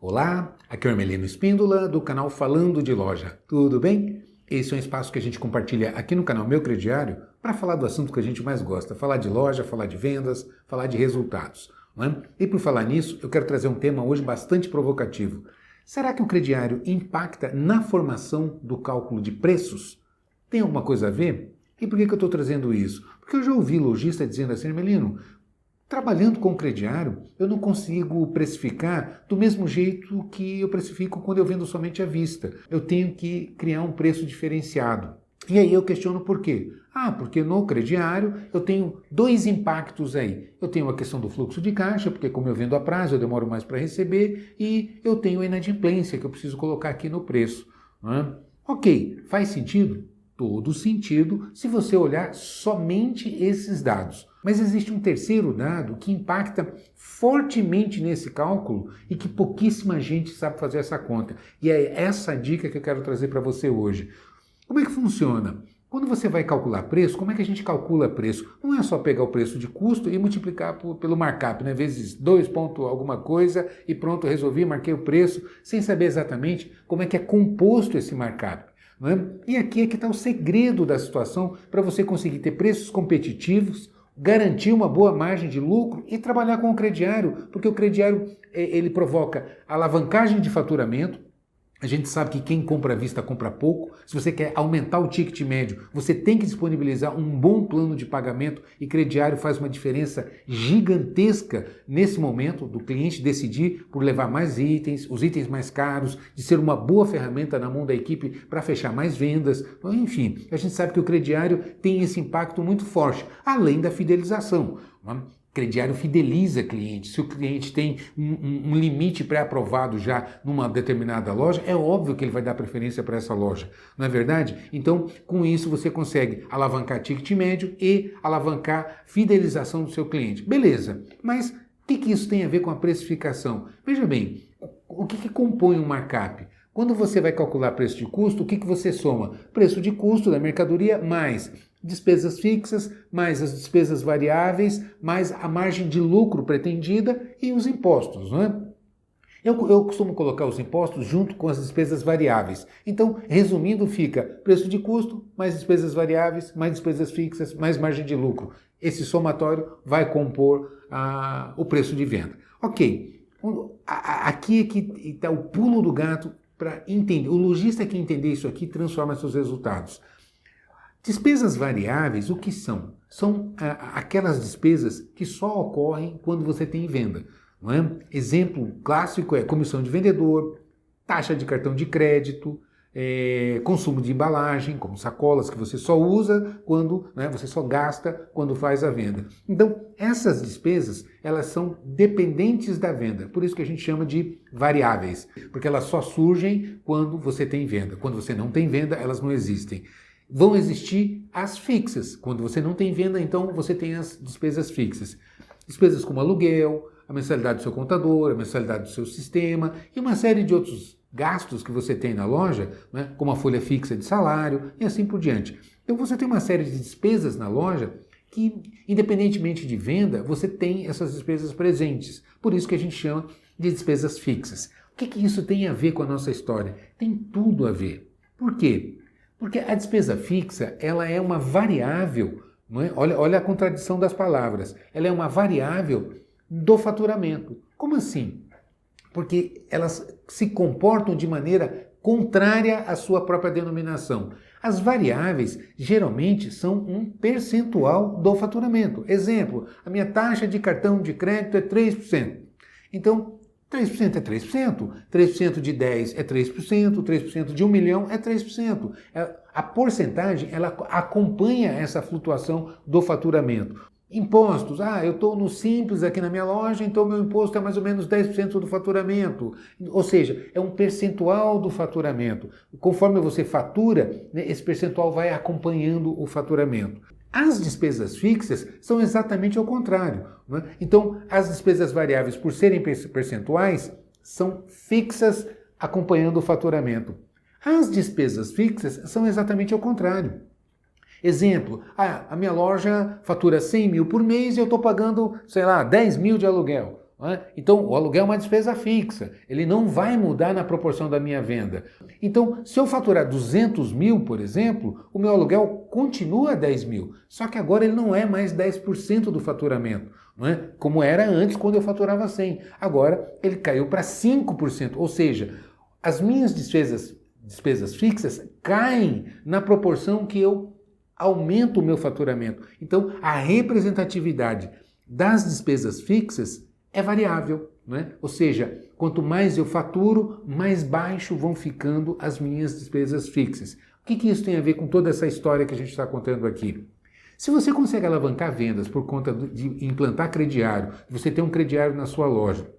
Olá, aqui é o Hermelino Espíndola do canal Falando de Loja. Tudo bem? Esse é um espaço que a gente compartilha aqui no canal Meu Crediário para falar do assunto que a gente mais gosta, falar de loja, falar de vendas, falar de resultados. Não é? E por falar nisso, eu quero trazer um tema hoje bastante provocativo. Será que o crediário impacta na formação do cálculo de preços? Tem alguma coisa a ver? E por que eu estou trazendo isso? Porque eu já ouvi lojista dizendo assim, Hermelino, trabalhando com crediário, eu não consigo precificar do mesmo jeito que eu precifico quando eu vendo somente à vista. Eu tenho que criar um preço diferenciado. E aí eu questiono por quê? Porque no crediário eu tenho dois impactos aí. Eu tenho a questão do fluxo de caixa, porque como eu vendo a prazo, eu demoro mais para receber, e eu tenho a inadimplência, que eu preciso colocar aqui no preço. Ok, faz sentido? Todo sentido se você olhar somente esses dados. Mas existe um terceiro dado que impacta fortemente nesse cálculo e que pouquíssima gente sabe fazer essa conta. E é essa dica que eu quero trazer para você hoje. Como é que funciona? Quando você vai calcular preço, como é que a gente calcula preço? Não é só pegar o preço de custo e multiplicar pelo markup, né? Vezes 2 ponto alguma coisa e pronto, resolvi, marquei o preço, sem saber exatamente como é que é composto esse markup. Não é? E aqui é que está o segredo da situação para você conseguir ter preços competitivos, garantir uma boa margem de lucro e trabalhar com o crediário, porque o crediário ele provoca alavancagem de faturamento. A gente sabe que quem compra à vista compra pouco. Se você quer aumentar o ticket médio, você tem que disponibilizar um bom plano de pagamento e crediário faz uma diferença gigantesca nesse momento do cliente decidir por levar mais itens, os itens mais caros, de ser uma boa ferramenta na mão da equipe para fechar mais vendas. Enfim, a gente sabe que o crediário tem esse impacto muito forte, além da fidelização. Crediário fideliza clientes. Se o cliente tem um limite pré-aprovado já numa determinada loja, é óbvio que ele vai dar preferência para essa loja, não é verdade? Então, com isso você consegue alavancar ticket médio e alavancar fidelização do seu cliente. Beleza, mas o que isso tem a ver com a precificação? Veja bem, o que compõe um markup? Quando você vai calcular preço de custo, o que você soma? Preço de custo da mercadoria mais despesas fixas, mais as despesas variáveis, mais a margem de lucro pretendida e os impostos, não é? Eu costumo colocar os impostos junto com as despesas variáveis. Então, resumindo, fica preço de custo, mais despesas variáveis, mais despesas fixas, mais margem de lucro. Esse somatório vai compor o preço de venda. Ok, aqui é que está o pulo do gato para entender. O lojista que entender isso aqui transforma seus resultados. Despesas variáveis, o que são? São aquelas despesas que só ocorrem quando você tem venda. Não é? Exemplo clássico é comissão de vendedor, taxa de cartão de crédito, consumo de embalagem, como sacolas que você só usa quando, você só gasta quando faz a venda. Então, essas despesas, elas são dependentes da venda, por isso que a gente chama de variáveis, porque elas só surgem quando você tem venda. Quando você não tem venda, elas não existem. Vão existir as fixas. Quando você não tem venda, então você tem as despesas fixas. Despesas como aluguel, a mensalidade do seu contador, a mensalidade do seu sistema e uma série de outros gastos que você tem na loja, como a folha fixa de salário e assim por diante. Então você tem uma série de despesas na loja que, independentemente de venda, você tem essas despesas presentes. Por isso que a gente chama de despesas fixas. O que isso tem a ver com a nossa história? Tem tudo a ver. Por quê? Porque a despesa fixa, ela é uma variável, não é? Olha a contradição das palavras, ela é uma variável do faturamento. Como assim? Porque elas se comportam de maneira contrária à sua própria denominação. As variáveis, geralmente, são um percentual do faturamento. Exemplo, a minha taxa de cartão de crédito é 3%. Então, 3% é 3%, 3% de 10 é 3%, 3% de 1 milhão é 3%. A porcentagem, ela acompanha essa flutuação do faturamento. Impostos, eu estou no Simples aqui na minha loja, então meu imposto é mais ou menos 10% do faturamento. Ou seja, é um percentual do faturamento. Conforme você fatura, esse percentual vai acompanhando o faturamento. As despesas fixas são exatamente ao contrário. Né? Então, as despesas variáveis, por serem percentuais, são fixas acompanhando o faturamento. As despesas fixas são exatamente ao contrário. Exemplo, a minha loja fatura 100 mil por mês e eu estou pagando, 10 mil de aluguel. não é? Então, o aluguel é uma despesa fixa, ele não vai mudar na proporção da minha venda. Então, se eu faturar 200 mil, por exemplo, o meu aluguel continua 10 mil, só que agora ele não é mais 10% do faturamento, não é? Como era antes quando eu faturava 100. Agora ele caiu para 5%, ou seja, as minhas despesas fixas caem na proporção que eu aumento o meu faturamento. Então, a representatividade das despesas fixas é variável, né? Ou seja, quanto mais eu faturo, mais baixo vão ficando as minhas despesas fixas. O que isso tem a ver com toda essa história que a gente está contando aqui? Se você consegue alavancar vendas por conta de implantar crediário, você ter um crediário na sua loja,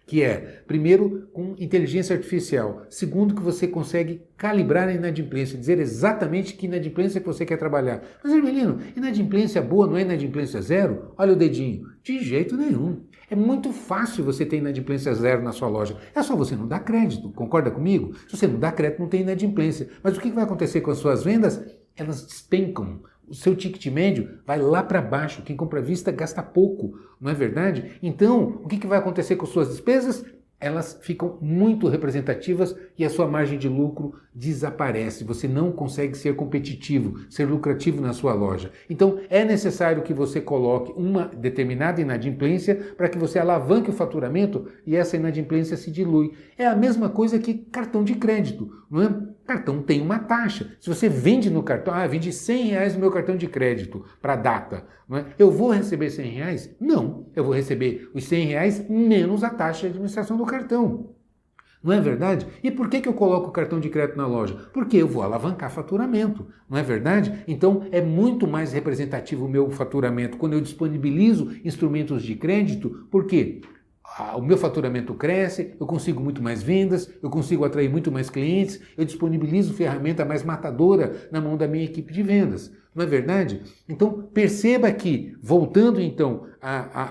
que é, primeiro, com inteligência artificial, segundo, que você consegue calibrar a inadimplência, dizer exatamente que inadimplência que você quer trabalhar. Mas, Hermelino, inadimplência boa não é inadimplência zero? Olha o dedinho. De jeito nenhum. É muito fácil você ter inadimplência zero na sua loja. É só você não dar crédito, concorda comigo? Se você não dá crédito, não tem inadimplência. Mas o que vai acontecer com as suas vendas? Elas despencam. O seu ticket médio vai lá para baixo. Quem compra à vista gasta pouco, não é verdade? Então, o que vai acontecer com suas despesas? Elas ficam muito representativas e a sua margem de lucro desaparece. Você não consegue ser competitivo, ser lucrativo na sua loja. Então, é necessário que você coloque uma determinada inadimplência para que você alavanque o faturamento e essa inadimplência se dilui. É a mesma coisa que cartão de crédito, não é? Cartão tem uma taxa. Se você vende no cartão, vende R$100 no meu cartão de crédito para data, não é? Eu vou receber R$100? Não, eu vou receber os R$100 menos a taxa de administração do cartão. Não é verdade? E por que eu coloco o cartão de crédito na loja? Porque eu vou alavancar faturamento, não é verdade? Então é muito mais representativo o meu faturamento quando eu disponibilizo instrumentos de crédito. Por quê? O meu faturamento cresce, eu consigo muito mais vendas, eu consigo atrair muito mais clientes, eu disponibilizo ferramenta mais matadora na mão da minha equipe de vendas. Não é verdade? Então, perceba que, voltando então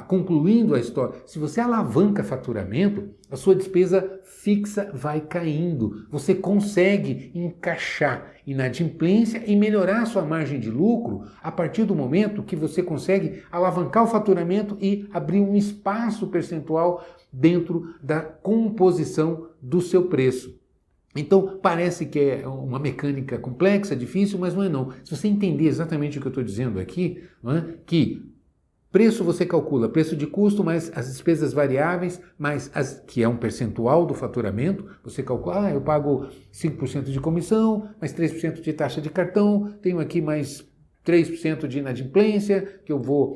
concluindo a história, se você alavanca faturamento, a sua despesa fixa vai caindo. Você consegue encaixar inadimplência e melhorar a sua margem de lucro a partir do momento que você consegue alavancar o faturamento e abrir um espaço percentual dentro da composição do seu preço. Então, parece que é uma mecânica complexa, difícil, mas não é não. Se você entender exatamente o que eu estou dizendo aqui, não é? Que preço você calcula, preço de custo mais as despesas variáveis, que é um percentual do faturamento, você calcula, eu pago 5% de comissão, mais 3% de taxa de cartão, tenho aqui mais 3% de inadimplência, que eu vou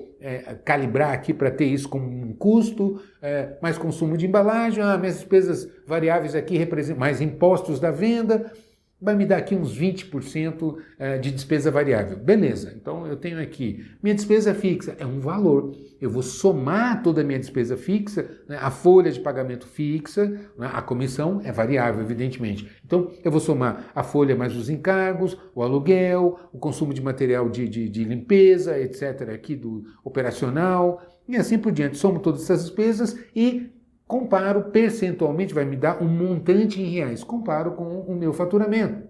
calibrar aqui para ter isso como um custo, mais consumo de embalagem, minhas despesas variáveis aqui representam mais impostos da venda, vai me dar aqui uns 20% de despesa variável. Beleza, então eu tenho aqui, minha despesa fixa é um valor, eu vou somar toda a minha despesa fixa, né, a folha de pagamento fixa, né, a comissão é variável, evidentemente. Então eu vou somar a folha mais os encargos, o aluguel, o consumo de material de limpeza, etc., aqui do operacional, e assim por diante. Somo todas essas despesas e comparo percentualmente, vai me dar um montante em reais. Comparo com o meu faturamento.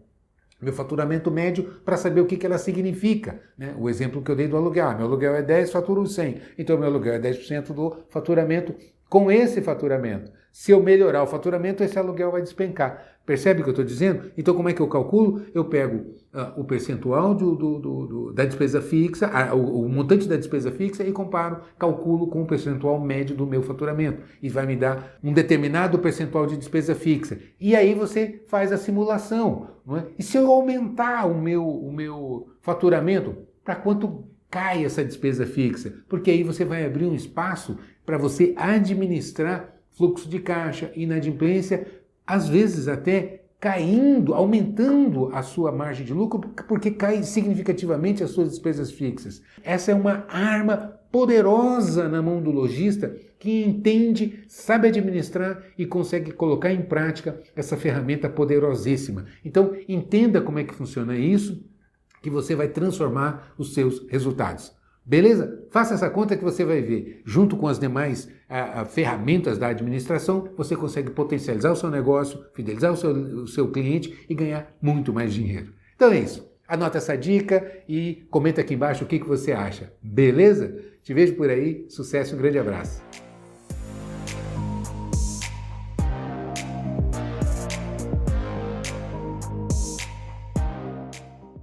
Meu faturamento médio para saber o que ela significa. Né? O exemplo que eu dei do aluguel. Meu aluguel é 10, faturo 100. Então, meu aluguel é 10% do faturamento com esse faturamento. Se eu melhorar o faturamento, esse aluguel vai despencar. Percebe o que eu estou dizendo? Então, como é que eu calculo? Eu pego o percentual da despesa fixa, o montante da despesa fixa e calculo com o percentual médio do meu faturamento. E vai me dar um determinado percentual de despesa fixa. E aí você faz a simulação. Não é? E se eu aumentar o meu faturamento, para quanto cai essa despesa fixa? Porque aí você vai abrir um espaço para você administrar fluxo de caixa, inadimplência, às vezes até caindo, aumentando a sua margem de lucro, porque cai significativamente as suas despesas fixas. Essa é uma arma poderosa na mão do lojista que entende, sabe administrar e consegue colocar em prática essa ferramenta poderosíssima. Então, entenda como é que funciona isso, que você vai transformar os seus resultados. Beleza? Faça essa conta que você vai ver. Junto com as demais ferramentas da administração, você consegue potencializar o seu negócio, fidelizar o seu cliente e ganhar muito mais dinheiro. Então é isso. Anota essa dica e comenta aqui embaixo o que você acha. Beleza? Te vejo por aí. Sucesso e um grande abraço.